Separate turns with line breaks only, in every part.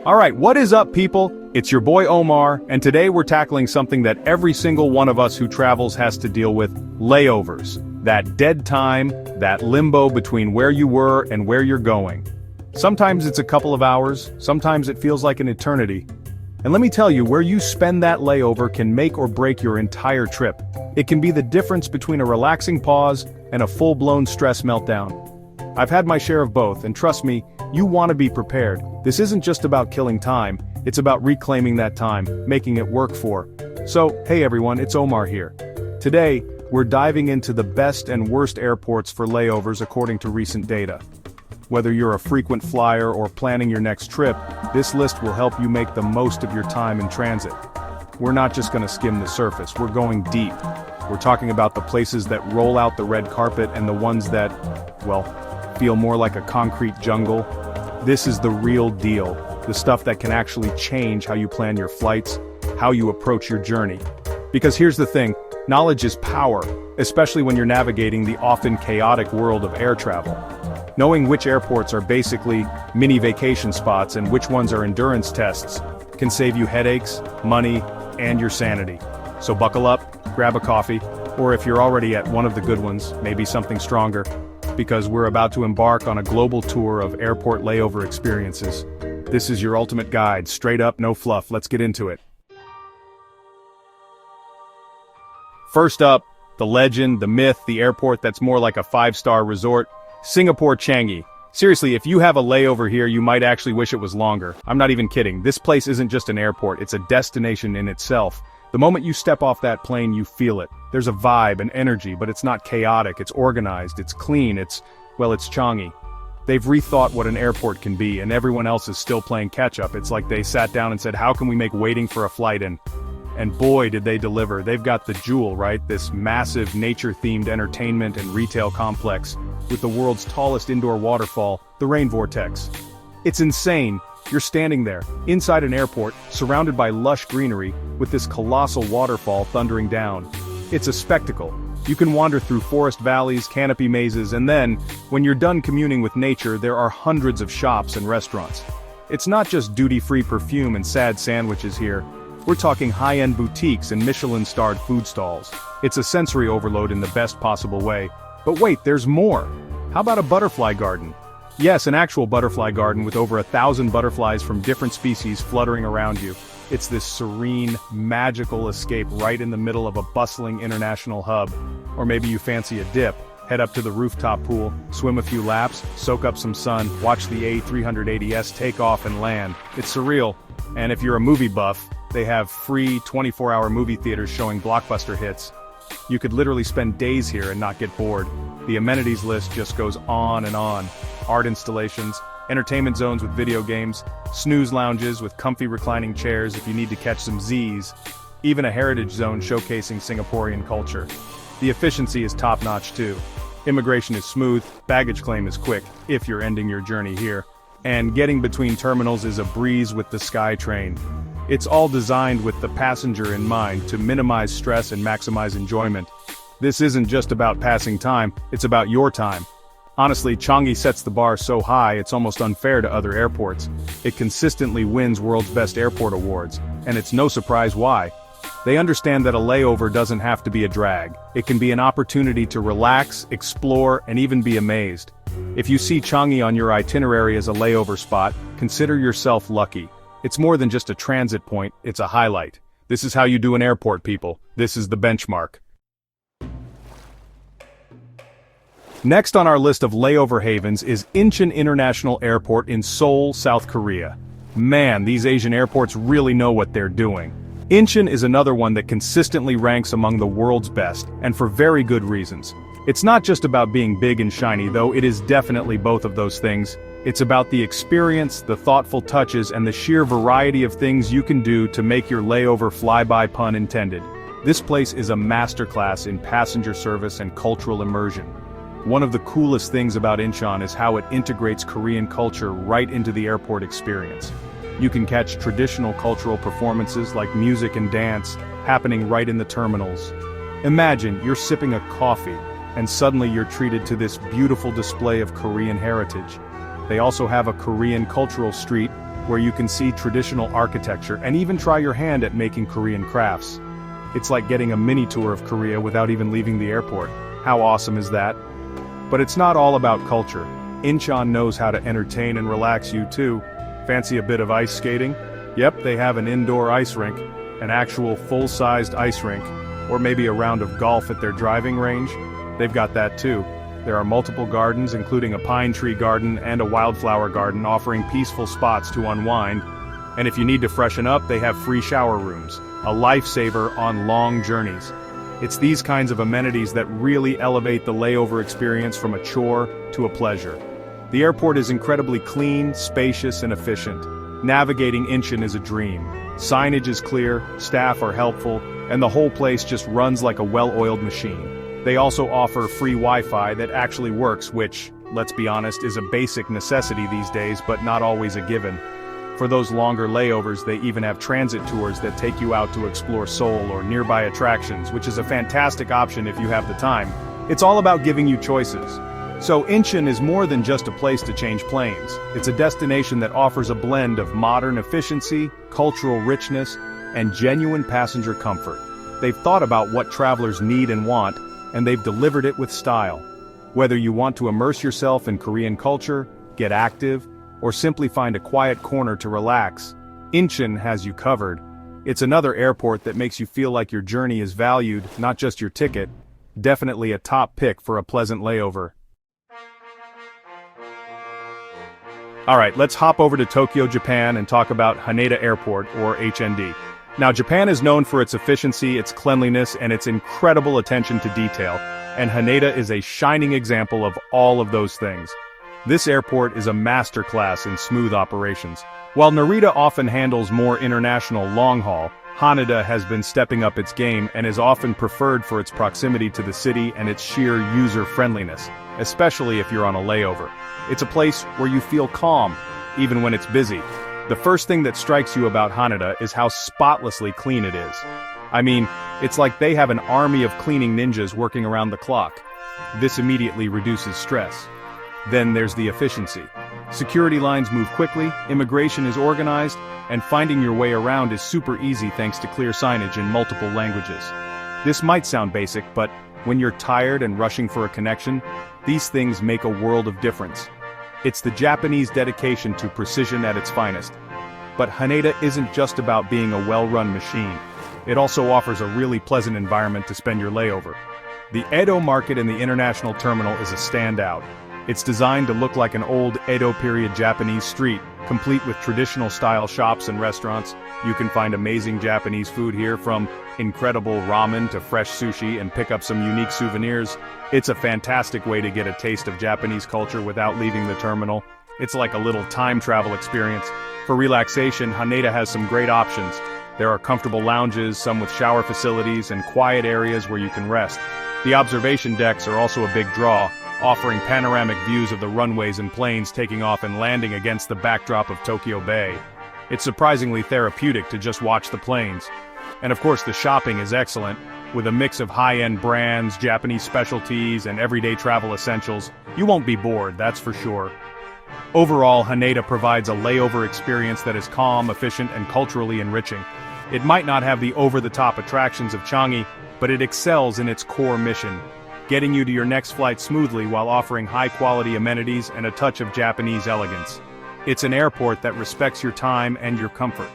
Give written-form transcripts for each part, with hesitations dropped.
Alright, what is up people? It's your boy Omar, and today we're tackling something that every single one of us who travels has to deal with, layovers. That dead time, that limbo between where you were and where you're going. Sometimes it's a couple of hours, sometimes it feels like an eternity. And let me tell you, where you spend that layover can make or break your entire trip. It can be the difference between a relaxing pause and a full-blown stress meltdown. I've had my share of both, and trust me, you want to be prepared. This isn't just about killing time, it's about reclaiming that time, making it work for. So, hey everyone, it's Omar here. Today, we're diving into the best and worst airports for layovers according to recent data. Whether you're a frequent flyer or planning your next trip, this list will help you make the most of your time in transit. We're not just going to skim the surface, we're going deep. We're talking about the places that roll out the red carpet and the ones that, well, feel more like a concrete jungle. This is the real deal, the stuff that can actually change how you plan your flights, how you approach your journey. Because here's the thing, knowledge is power, especially when you're navigating the often chaotic world of air travel. Knowing which airports are basically mini vacation spots and which ones are endurance tests can save you headaches, money, and your sanity. So buckle up, grab a coffee, or if you're already at one of the good ones, maybe something stronger, because we're about to embark on a global tour of airport layover experiences. This is your ultimate guide, straight up, no fluff, let's get into it. First up, the legend, the myth, the airport that's more like a 5-star resort, Singapore Changi. Seriously, if you have a layover here, you might actually wish it was longer. I'm not even kidding, this place isn't just an airport, it's a destination in itself. The moment you step off that plane, you feel it. There's a vibe, an energy, but it's not chaotic, it's organized, it's clean, it's Changi. They've rethought what an airport can be, and everyone else is still playing catch-up. It's like they sat down and said, how can we make waiting for a flight and boy did they deliver. They've got the jewel, right? This massive nature-themed entertainment and retail complex with the world's tallest indoor waterfall, the rain vortex. It's insane. You're standing there, inside an airport, surrounded by lush greenery, with this colossal waterfall thundering down. It's a spectacle. You can wander through forest valleys, canopy mazes, and then, when you're done communing with nature, there are hundreds of shops and restaurants. It's not just duty-free perfume and sad sandwiches here. We're talking high-end boutiques and Michelin-starred food stalls. It's a sensory overload in the best possible way. But wait, there's more. How about a butterfly garden? Yes, an actual butterfly garden with over 1,000 butterflies from different species fluttering around you. It's this serene, magical escape right in the middle of a bustling international hub. Or maybe you fancy a dip. Head up to the rooftop pool, swim a few laps, soak up some sun, watch the A380s take off and land. It's surreal. And if you're a movie buff, they have free 24-hour movie theaters showing blockbuster hits. You could literally spend days here and not get bored. The amenities list just goes on and on. Art installations, entertainment zones with video games, snooze lounges with comfy reclining chairs if you need to catch some Z's, even a heritage zone showcasing Singaporean culture. The efficiency is top-notch too. Immigration is smooth, baggage claim is quick, if you're ending your journey here. And getting between terminals is a breeze with the SkyTrain. It's all designed with the passenger in mind to minimize stress and maximize enjoyment. This isn't just about passing time, it's about your time. Honestly, Changi sets the bar so high it's almost unfair to other airports. It consistently wins World's Best Airport awards, and it's no surprise why. They understand that a layover doesn't have to be a drag. It can be an opportunity to relax, explore, and even be amazed. If you see Changi on your itinerary as a layover spot, consider yourself lucky. It's more than just a transit point, it's a highlight. This is how you do an airport, people. This is the benchmark. Next on our list of layover havens is Incheon International Airport in Seoul, South Korea. Man, these Asian airports really know what they're doing. Incheon is another one that consistently ranks among the world's best, and for very good reasons. It's not just about being big and shiny, though it is definitely both of those things. It's about the experience, the thoughtful touches, and the sheer variety of things you can do to make your layover flyby, pun intended. This place is a masterclass in passenger service and cultural immersion. One of the coolest things about Incheon is how it integrates Korean culture right into the airport experience. You can catch traditional cultural performances like music and dance happening right in the terminals. Imagine you're sipping a coffee, and suddenly you're treated to this beautiful display of Korean heritage. They also have a Korean cultural street where you can see traditional architecture and even try your hand at making Korean crafts. It's like getting a mini tour of Korea without even leaving the airport. How awesome is that? But it's not all about culture. Incheon knows how to entertain and relax you too. Fancy a bit of ice skating? Yep, they have an indoor ice rink, an actual full-sized ice rink, or maybe a round of golf at their driving range. They've got that too. There are multiple gardens, including a pine tree garden and a wildflower garden, offering peaceful spots to unwind. And if you need to freshen up, they have free shower rooms, a lifesaver on long journeys. It's these kinds of amenities that really elevate the layover experience from a chore to a pleasure. The airport is incredibly clean, spacious, and efficient. Navigating Incheon is a dream. Signage is clear, staff are helpful, and the whole place just runs like a well-oiled machine. They also offer free Wi-Fi that actually works, which, let's be honest, is a basic necessity these days, but not always a given. For those longer layovers, they even have transit tours that take you out to explore Seoul or nearby attractions, which is a fantastic option if you have the time. It's all about giving you choices. So Incheon is more than just a place to change planes. It's a destination that offers a blend of modern efficiency, cultural richness, and genuine passenger comfort. They've thought about what travelers need and want, and they've delivered it with style. Whether you want to immerse yourself in Korean culture, get active, or simply find a quiet corner to relax, Incheon has you covered. It's another airport that makes you feel like your journey is valued, not just your ticket. Definitely a top pick for a pleasant layover. Alright, let's hop over to Tokyo, Japan and talk about Haneda Airport, or HND. Now, Japan is known for its efficiency, its cleanliness, and its incredible attention to detail, and Haneda is a shining example of all of those things. This airport is a masterclass in smooth operations. While Narita often handles more international long-haul, Haneda has been stepping up its game and is often preferred for its proximity to the city and its sheer user-friendliness, especially if you're on a layover. It's a place where you feel calm, even when it's busy. The first thing that strikes you about Haneda is how spotlessly clean it is. I mean, it's like they have an army of cleaning ninjas working around the clock. This immediately reduces stress. Then there's the efficiency. Security lines move quickly, immigration is organized, and finding your way around is super easy thanks to clear signage in multiple languages. This might sound basic, but when you're tired and rushing for a connection, these things make a world of difference. It's the Japanese dedication to precision at its finest. But Haneda isn't just about being a well-run machine. It also offers a really pleasant environment to spend your layover. The Edo Market in the International Terminal is a standout. It's designed to look like an old Edo period Japanese street, complete with traditional style shops and restaurants. You can find amazing Japanese food here, from incredible ramen to fresh sushi, and pick up some unique souvenirs. It's a fantastic way to get a taste of Japanese culture without leaving the terminal. It's like a little time travel experience. For relaxation, Haneda has some great options. There are comfortable lounges, some with shower facilities, and quiet areas where you can rest. The observation decks are also a big draw, offering panoramic views of the runways and planes taking off and landing against the backdrop of Tokyo Bay. It's surprisingly therapeutic to just watch the planes. And of course, the shopping is excellent, with a mix of high-end brands, Japanese specialties, and everyday travel essentials. You won't be bored, that's for sure. Overall, Haneda provides a layover experience that is calm, efficient, and culturally enriching. It might not have the over-the-top attractions of Changi, but it excels in its core mission, getting you to your next flight smoothly while offering high-quality amenities and a touch of Japanese elegance. It's an airport that respects your time and your comfort.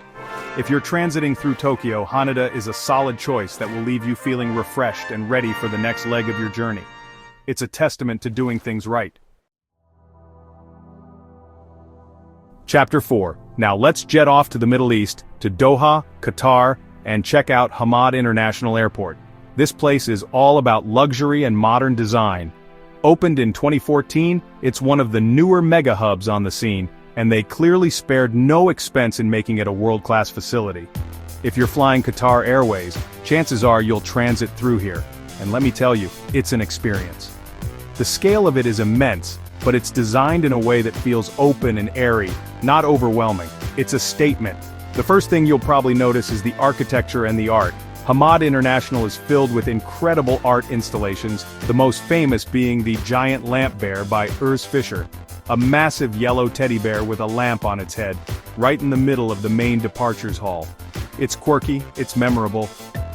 If you're transiting through Tokyo, Haneda is a solid choice that will leave you feeling refreshed and ready for the next leg of your journey. It's a testament to doing things right. Chapter 4. Now let's jet off to the Middle East, to Doha, Qatar, and check out Hamad International Airport. This place is all about luxury and modern design. Opened in 2014, it's one of the newer mega hubs on the scene, and they clearly spared no expense in making it a world-class facility. If you're flying Qatar Airways, chances are you'll transit through here, and let me tell you, it's an experience. The scale of it is immense, but it's designed in a way that feels open and airy, not overwhelming. It's a statement. The first thing you'll probably notice is the architecture and the art. Hamad International is filled with incredible art installations, the most famous being the giant lamp bear by Urs Fischer, a massive yellow teddy bear with a lamp on its head. right in the middle of the main departures hall. It's quirky, it's memorable,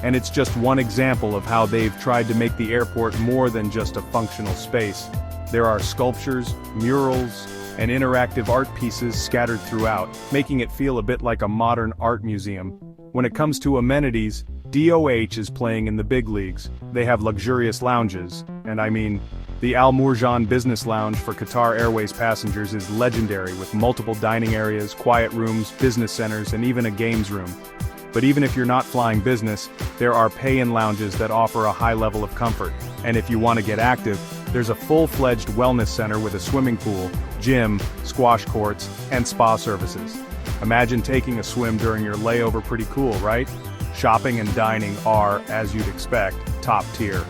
and it's just one example of how they've tried to make the airport more than just a functional space. There are sculptures, murals, and interactive art pieces scattered throughout, making it feel a bit like a modern art museum. When it comes to amenities, DOH is playing in the big leagues. They have luxurious lounges, and I mean, the Al Mourjan Business Lounge for Qatar Airways passengers is legendary with multiple dining areas, quiet rooms, business centers, and even a games room. But even if you're not flying business, there are pay-in lounges that offer a high level of comfort. And if you want to get active, there's a full-fledged wellness center with a swimming pool, gym, squash courts, and spa services. Imagine taking a swim during your layover. Pretty cool, right? Shopping and dining are, as you'd expect, top tier.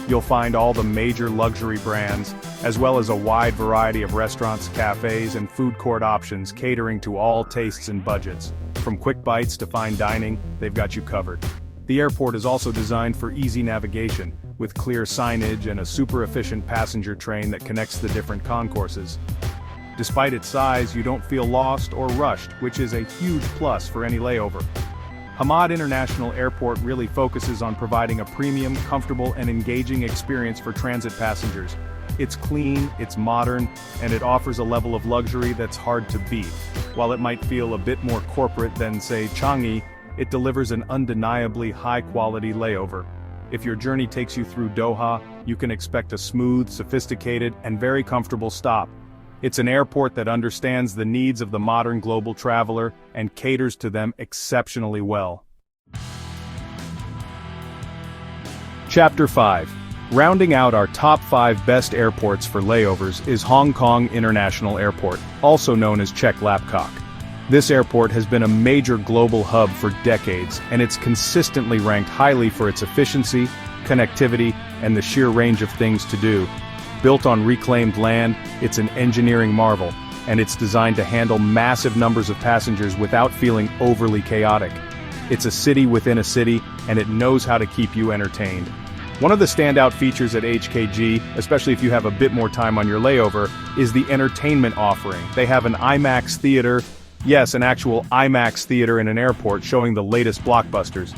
You'll find all the major luxury brands, as well as a wide variety of restaurants, cafes, and food court options catering to all tastes and budgets. From quick bites to fine dining, they've got you covered. The airport is also designed for easy navigation, with clear signage and a super efficient passenger train that connects the different concourses. Despite its size, you don't feel lost or rushed, which is a huge plus for any layover. Hamad International Airport really focuses on providing a premium, comfortable, and engaging experience for transit passengers. It's clean, it's modern, and it offers a level of luxury that's hard to beat. While it might feel a bit more corporate than, say, Changi, it delivers an undeniably high-quality layover. If your journey takes you through Doha, you can expect a smooth, sophisticated, and very comfortable stop. It's an airport that understands the needs of the modern global traveler and caters to them exceptionally well. Chapter 5. Rounding out our top 5 best airports for layovers is Hong Kong International Airport, also known as Chek Lap Kok. This airport has been a major global hub for decades, and it's consistently ranked highly for its efficiency, connectivity, and the sheer range of things to do. Built on reclaimed land, it's an engineering marvel, and it's designed to handle massive numbers of passengers without feeling overly chaotic. It's a city within a city, and it knows how to keep you entertained. One of the standout features at HKG, especially if you have a bit more time on your layover, is the entertainment offering. They have an IMAX theater, yes, an actual IMAX theater in an airport showing the latest blockbusters.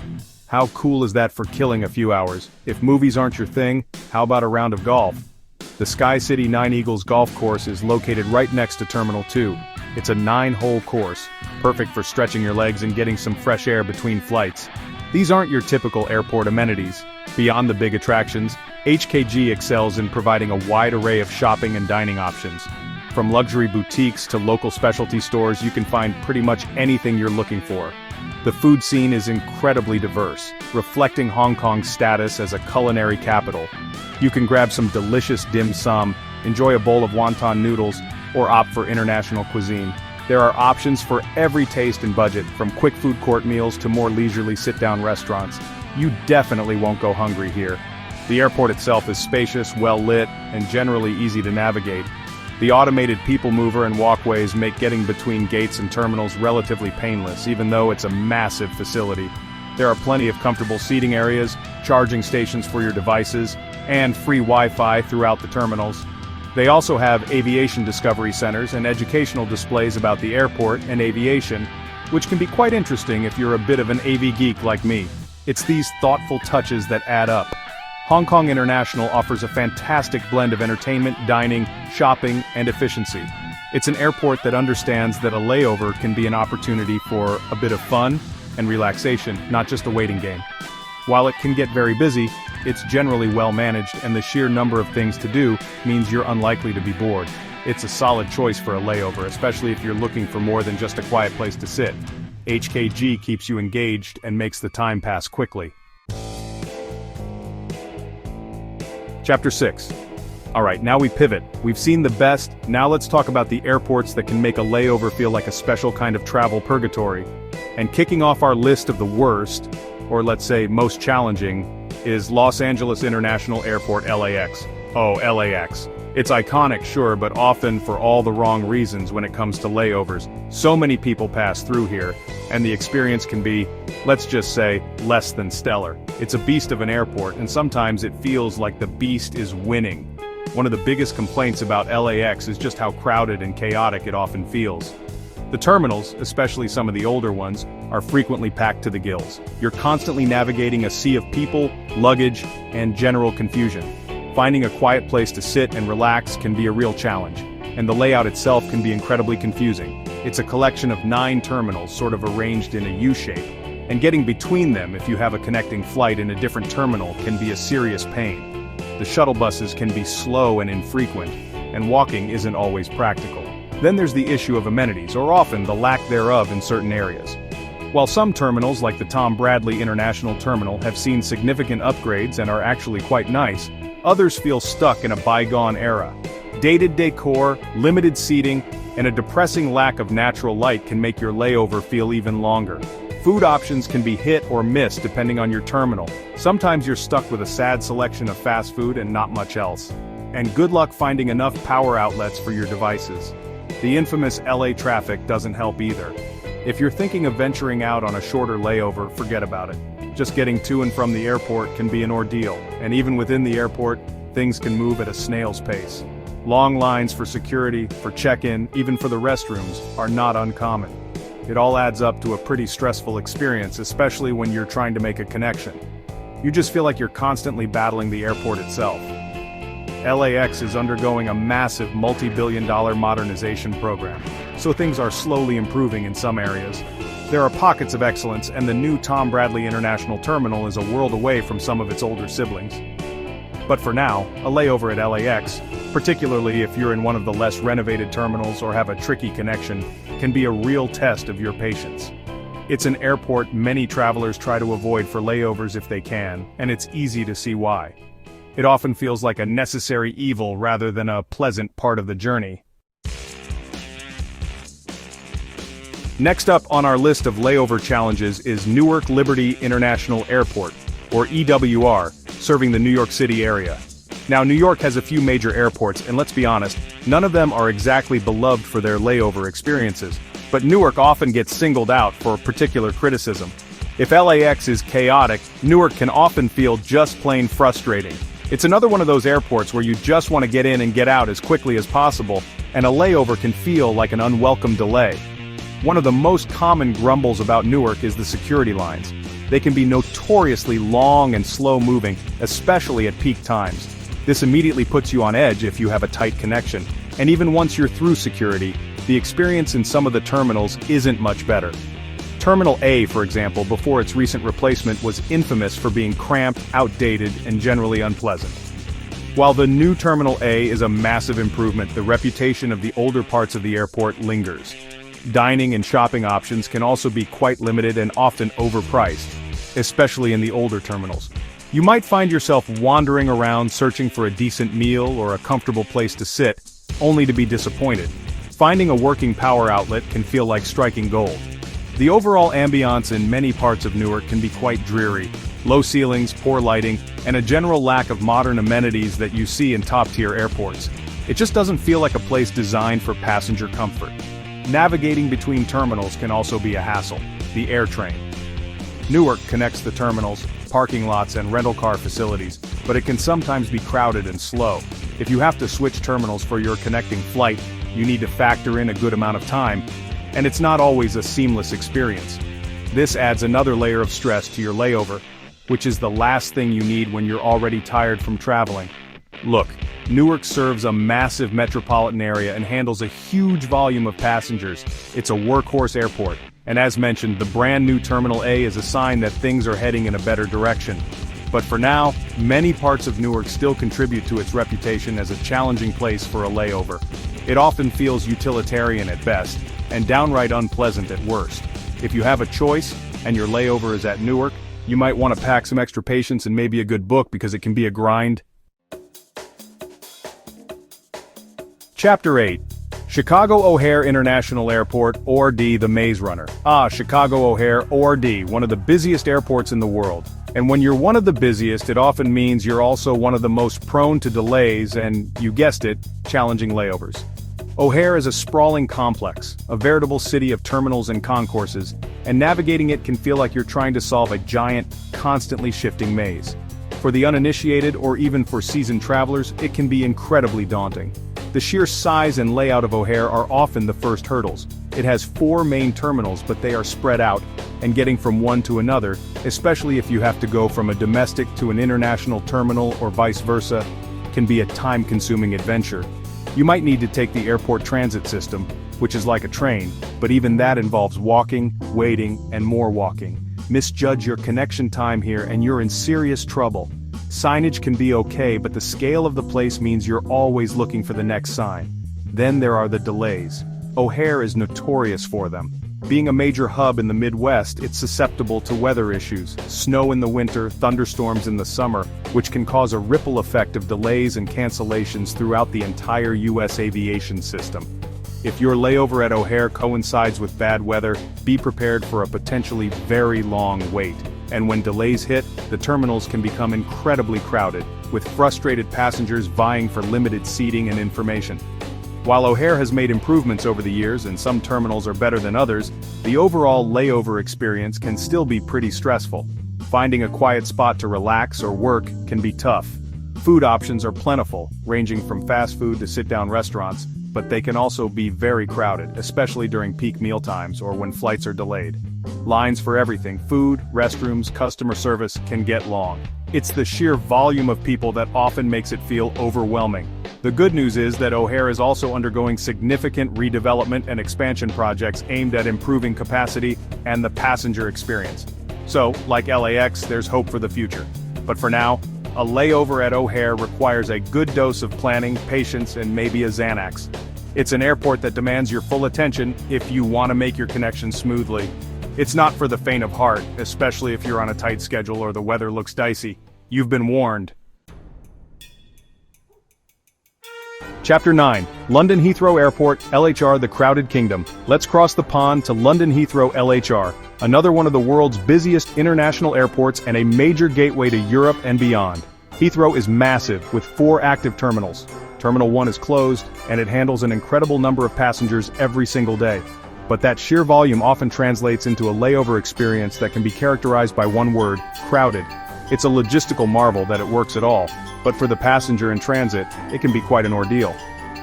How cool is that for killing a few hours? If movies aren't your thing, how about a round of golf? The Sky City 9 Eagles golf course is located right next to Terminal 2. It's a 9-hole course, perfect for stretching your legs and getting some fresh air between flights. These aren't your typical airport amenities. Beyond the big attractions, HKG excels in providing a wide array of shopping and dining options. From luxury boutiques to local specialty stores, you can find pretty much anything you're looking for. The food scene is incredibly diverse, reflecting Hong Kong's status as a culinary capital. You can grab some delicious dim sum, enjoy a bowl of wonton noodles, or opt for international cuisine. There are options for every taste and budget, from quick food court meals to more leisurely sit-down restaurants. You definitely won't go hungry here. The airport itself is spacious, well-lit, and generally easy to navigate. The automated people mover and walkways make getting between gates and terminals relatively painless, even though it's a massive facility. There are plenty of comfortable seating areas, charging stations for your devices, and free Wi-Fi throughout the terminals. They also have aviation discovery centers and educational displays about the airport and aviation, which can be quite interesting if you're a bit of an AV geek like me. It's these thoughtful touches that add up. Hong Kong International offers a fantastic blend of entertainment, dining, shopping, and efficiency. It's an airport that understands that a layover can be an opportunity for a bit of fun and relaxation, not just a waiting game. While it can get very busy, it's generally well managed, and the sheer number of things to do means you're unlikely to be bored. It's a solid choice for a layover, especially if you're looking for more than just a quiet place to sit. HKG keeps you engaged and makes the time pass quickly. Chapter 6. Alright, now we pivot. We've seen the best, now let's talk about the airports that can make a layover feel like a special kind of travel purgatory. And kicking off our list of the worst, or let's say most challenging, is Los Angeles International Airport LAX. Oh, LAX. It's iconic, sure, but often for all the wrong reasons when it comes to layovers. So many people pass through here, and the experience can be, let's just say, less than stellar. It's a beast of an airport, and sometimes it feels like the beast is winning. One of the biggest complaints about LAX is just how crowded and chaotic it often feels. The terminals, especially some of the older ones, are frequently packed to the gills. You're constantly navigating a sea of people, luggage, and general confusion. Finding a quiet place to sit and relax can be a real challenge, and the layout itself can be incredibly confusing. It's a collection of 9 terminals sort of arranged in a U-shape, and getting between them if you have a connecting flight in a different terminal can be a serious pain. The shuttle buses can be slow and infrequent, and walking isn't always practical. Then there's the issue of amenities, or often the lack thereof in certain areas. While some terminals like the Tom Bradley International Terminal have seen significant upgrades and are actually quite nice, others feel stuck in a bygone era. Dated decor, limited seating, and a depressing lack of natural light can make your layover feel even longer. Food options can be hit or miss depending on your terminal. Sometimes you're stuck with a sad selection of fast food and not much else. And good luck finding enough power outlets for your devices. The infamous LA traffic doesn't help either. If you're thinking of venturing out on a shorter layover, forget about it. Just getting to and from the airport can be an ordeal, and even within the airport, things can move at a snail's pace. Long lines for security, for check-in, even for the restrooms, are not uncommon. It all adds up to a pretty stressful experience, especially when you're trying to make a connection. You just feel like you're constantly battling the airport itself. LAX is undergoing a massive multi-billion-dollar modernization program, so things are slowly improving in some areas. There are pockets of excellence, and the new Tom Bradley International Terminal is a world away from some of its older siblings. But for now, a layover at LAX, particularly if you're in one of the less renovated terminals or have a tricky connection, can be a real test of your patience. It's an airport many travelers try to avoid for layovers if they can, and it's easy to see why. It often feels like a necessary evil rather than a pleasant part of the journey. Next up on our list of layover challenges is Newark Liberty International Airport, or EWR, serving the New York City area. Now, New York has a few major airports, and let's be honest, none of them are exactly beloved for their layover experiences, but Newark often gets singled out for particular criticism. If LAX is chaotic, Newark can often feel just plain frustrating. It's another one of those airports where you just want to get in and get out as quickly as possible, and a layover can feel like an unwelcome delay. One of the most common grumbles about Newark is the security lines. They can be notoriously long and slow-moving, especially at peak times. This immediately puts you on edge if you have a tight connection, and even once you're through security, the experience in some of the terminals isn't much better. Terminal A, for example, before its recent replacement, was infamous for being cramped, outdated, and generally unpleasant. While the new Terminal A is a massive improvement, the reputation of the older parts of the airport lingers. Dining and shopping options can also be quite limited and often overpriced, especially in the older terminals. You might find yourself wandering around searching for a decent meal or a comfortable place to sit, only to be disappointed. Finding a working power outlet can feel like striking gold. The overall ambiance in many parts of Newark can be quite dreary. Low ceilings, poor lighting, and a general lack of modern amenities that you see in top-tier airports. It just doesn't feel like a place designed for passenger comfort. Navigating between terminals can also be a hassle. The air train. Newark connects the terminals, parking lots, and rental car facilities, but it can sometimes be crowded and slow. If you have to switch terminals for your connecting flight, you need to factor in a good amount of time, and it's not always a seamless experience. This adds another layer of stress to your layover, which is the last thing you need when you're already tired from traveling. Look, Newark serves a massive metropolitan area and handles a huge volume of passengers. It's a workhorse airport, and as mentioned, the brand new Terminal A is a sign that things are heading in a better direction. But for now, many parts of Newark still contribute to its reputation as a challenging place for a layover. It often feels utilitarian at best, and downright unpleasant at worst. If you have a choice, and your layover is at Newark, you might want to pack some extra patience and maybe a good book because it can be a grind. Chapter 8. Chicago O'Hare International Airport, or D, the Maze Runner. Chicago O'Hare, or D, one of the busiest airports in the world. And when you're one of the busiest, it often means you're also one of the most prone to delays and, you guessed it, challenging layovers. O'Hare is a sprawling complex, a veritable city of terminals and concourses, and navigating it can feel like you're trying to solve a giant, constantly shifting maze. For the uninitiated or even for seasoned travelers, it can be incredibly daunting. The sheer size and layout of O'Hare are often the first hurdles. It has 4 main terminals, but they are spread out, and getting from one to another, especially if you have to go from a domestic to an international terminal or vice versa, can be a time-consuming adventure. You might need to take the airport transit system, which is like a train, but even that involves walking, waiting, and more walking. Misjudge your connection time here and you're in serious trouble. Signage can be okay, but the scale of the place means you're always looking for the next sign. Then there are the delays. O'Hare is notorious for them. Being a major hub in the Midwest, it's susceptible to weather issues, snow in the winter, thunderstorms in the summer, which can cause a ripple effect of delays and cancellations throughout the entire U.S. aviation system. If your layover at O'Hare coincides with bad weather, be prepared for a potentially very long wait. And when delays hit, the terminals can become incredibly crowded, with frustrated passengers vying for limited seating and information. While O'Hare has made improvements over the years and some terminals are better than others, the overall layover experience can still be pretty stressful. Finding a quiet spot to relax or work can be tough. Food options are plentiful, ranging from fast food to sit-down restaurants, but they can also be very crowded, especially during peak mealtimes or when flights are delayed. Lines for everything, food, restrooms, customer service, can get long. It's the sheer volume of people that often makes it feel overwhelming. The good news is that O'Hare is also undergoing significant redevelopment and expansion projects aimed at improving capacity and the passenger experience. So, like LAX, there's hope for the future. But for now, a layover at O'Hare requires a good dose of planning, patience, and maybe a Xanax. It's an airport that demands your full attention if you want to make your connection smoothly. It's not for the faint of heart, especially if you're on a tight schedule or the weather looks dicey. You've been warned. Chapter 9. London Heathrow Airport, LHR, the Crowded Kingdom. Let's cross the pond to London Heathrow LHR, another one of the world's busiest international airports and a major gateway to Europe and beyond. Heathrow is massive, with 4 active terminals. Terminal 1 is closed, and it handles an incredible number of passengers every single day. But that sheer volume often translates into a layover experience that can be characterized by one word: crowded. It's a logistical marvel that it works at all, but for the passenger in transit, it can be quite an ordeal.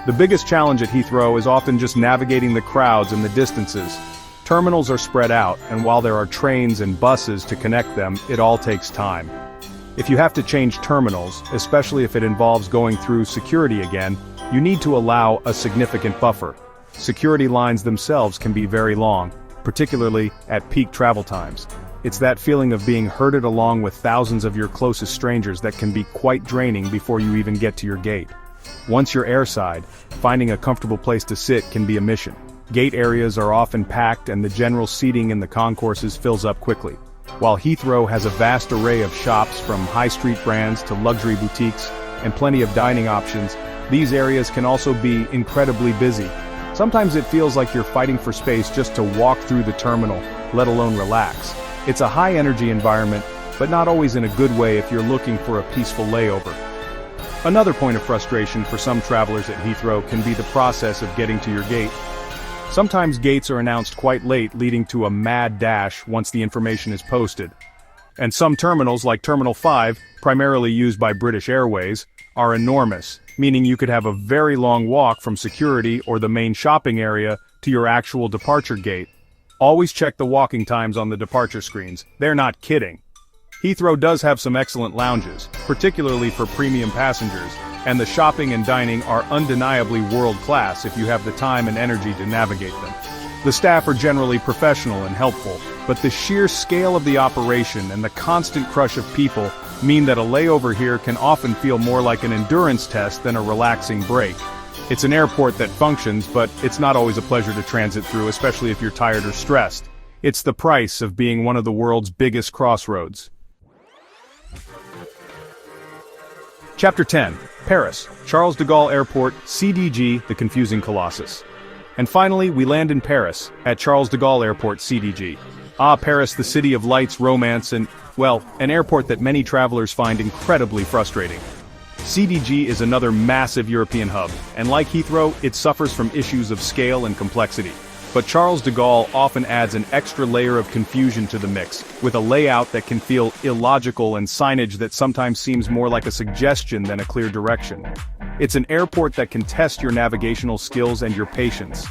The biggest challenge at Heathrow is often just navigating the crowds and the distances. Terminals are spread out, and while there are trains and buses to connect them, it all takes time. If you have to change terminals, especially if it involves going through security again, you need to allow a significant buffer. Security lines themselves can be very long, particularly at peak travel times. It's that feeling of being herded along with thousands of your closest strangers that can be quite draining before you even get to your gate. Once you're airside, finding a comfortable place to sit can be a mission. Gate areas are often packed and the general seating in the concourses fills up quickly. While Heathrow has a vast array of shops from high street brands to luxury boutiques and plenty of dining options, these areas can also be incredibly busy. Sometimes it feels like you're fighting for space just to walk through the terminal, let alone relax. It's a high-energy environment, but not always in a good way if you're looking for a peaceful layover. Another point of frustration for some travelers at Heathrow can be the process of getting to your gate. Sometimes gates are announced quite late, leading to a mad dash once the information is posted. And some terminals, like Terminal 5, primarily used by British Airways, are enormous, meaning you could have a very long walk from security or the main shopping area to your actual departure gate. Always check the walking times on the departure screens. They're not kidding. Heathrow does have some excellent lounges, particularly for premium passengers, and the shopping and dining are undeniably world-class if you have the time and energy to navigate them. The staff are generally professional and helpful, but the sheer scale of the operation and the constant crush of people mean that a layover here can often feel more like an endurance test than a relaxing break. It's an airport that functions, but it's not always a pleasure to transit through, especially if you're tired or stressed. It's the price of being one of the world's biggest crossroads. Chapter 10. Paris, Charles de Gaulle Airport, CDG, the confusing colossus. And finally, we land in Paris, at Charles de Gaulle Airport, CDG. Paris, the city of lights, romance, and, well, an airport that many travelers find incredibly frustrating. CDG is another massive European hub, and like Heathrow, it suffers from issues of scale and complexity. But Charles de Gaulle often adds an extra layer of confusion to the mix, with a layout that can feel illogical and signage that sometimes seems more like a suggestion than a clear direction. It's an airport that can test your navigational skills and your patience.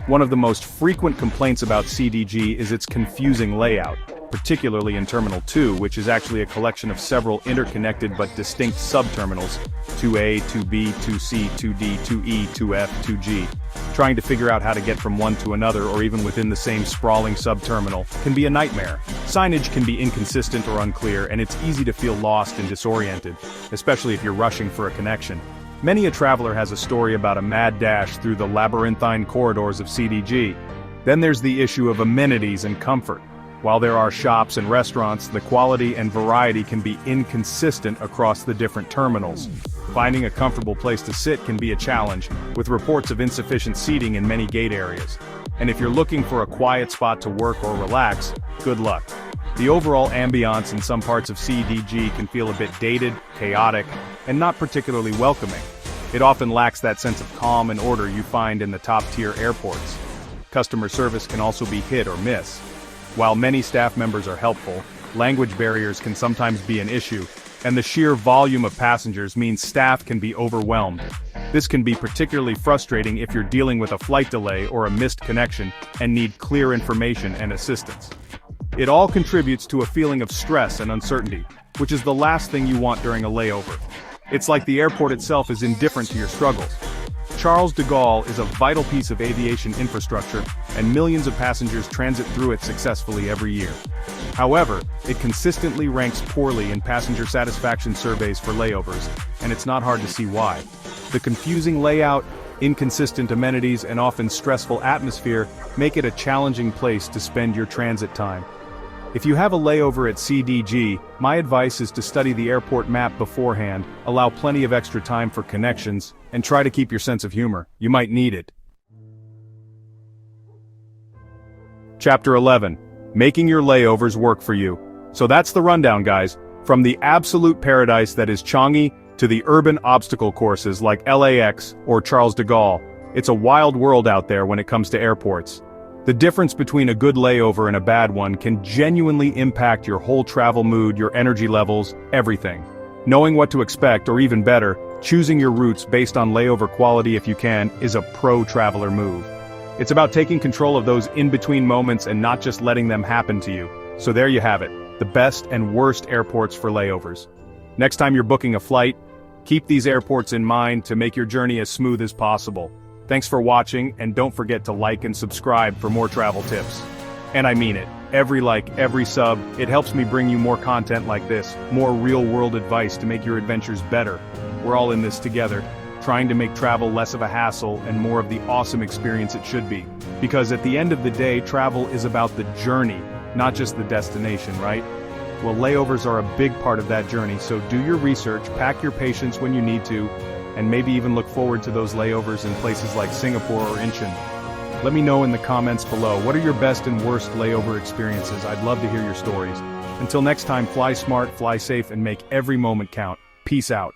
One of the most frequent complaints about CDG is its confusing layout, particularly in Terminal 2, which is actually a collection of several interconnected but distinct subterminals, 2A, 2B, 2C, 2D, 2E, 2F, 2G. Trying to figure out how to get from one to another or even within the same sprawling subterminal can be a nightmare. Signage can be inconsistent or unclear, and it's easy to feel lost and disoriented, especially if you're rushing for a connection. Many a traveler has a story about a mad dash through the labyrinthine corridors of CDG. Then there's the issue of amenities and comfort. While there are shops and restaurants, the quality and variety can be inconsistent across the different terminals. Finding a comfortable place to sit can be a challenge, with reports of insufficient seating in many gate areas. And if you're looking for a quiet spot to work or relax, good luck. The overall ambiance in some parts of CDG can feel a bit dated, chaotic, and not particularly welcoming. It often lacks that sense of calm and order you find in the top-tier airports. Customer service can also be hit or miss. While many staff members are helpful, language barriers can sometimes be an issue, and the sheer volume of passengers means staff can be overwhelmed. This can be particularly frustrating if you're dealing with a flight delay or a missed connection and need clear information and assistance. It all contributes to a feeling of stress and uncertainty, which is the last thing you want during a layover. It's like the airport itself is indifferent to your struggles. Charles de Gaulle is a vital piece of aviation infrastructure, and millions of passengers transit through it successfully every year. However, it consistently ranks poorly in passenger satisfaction surveys for layovers, and it's not hard to see why. The confusing layout, inconsistent amenities, and often stressful atmosphere make it a challenging place to spend your transit time. If you have a layover at CDG, my advice is to study the airport map beforehand, allow plenty of extra time for connections, and try to keep your sense of humor. You might need it. Chapter 11. Making your layovers work for you. So that's the rundown, guys. From the absolute paradise that is Changi, to the urban obstacle courses like LAX or Charles de Gaulle, it's a wild world out there when it comes to airports. The difference between a good layover and a bad one can genuinely impact your whole travel mood, your energy levels, everything. Knowing what to expect, or even better, choosing your routes based on layover quality if you can, is a pro-traveler move. It's about taking control of those in-between moments and not just letting them happen to you. So there you have it, the best and worst airports for layovers. Next time you're booking a flight, keep these airports in mind to make your journey as smooth as possible. Thanks for watching, and don't forget to like and subscribe for more travel tips. And I mean it. Every like, every sub, it helps me bring you more content like this, more real-world advice to make your adventures better. We're all in this together, trying to make travel less of a hassle and more of the awesome experience it should be. Because at the end of the day, travel is about the journey, not just the destination, right? Well, layovers are a big part of that journey, so do your research, pack your patience when you need to, and maybe even look forward to those layovers in places like Singapore or Incheon. Let me know in the comments below, what are your best and worst layover experiences? I'd love to hear your stories. Until next time, fly smart, fly safe, and make every moment count. Peace out.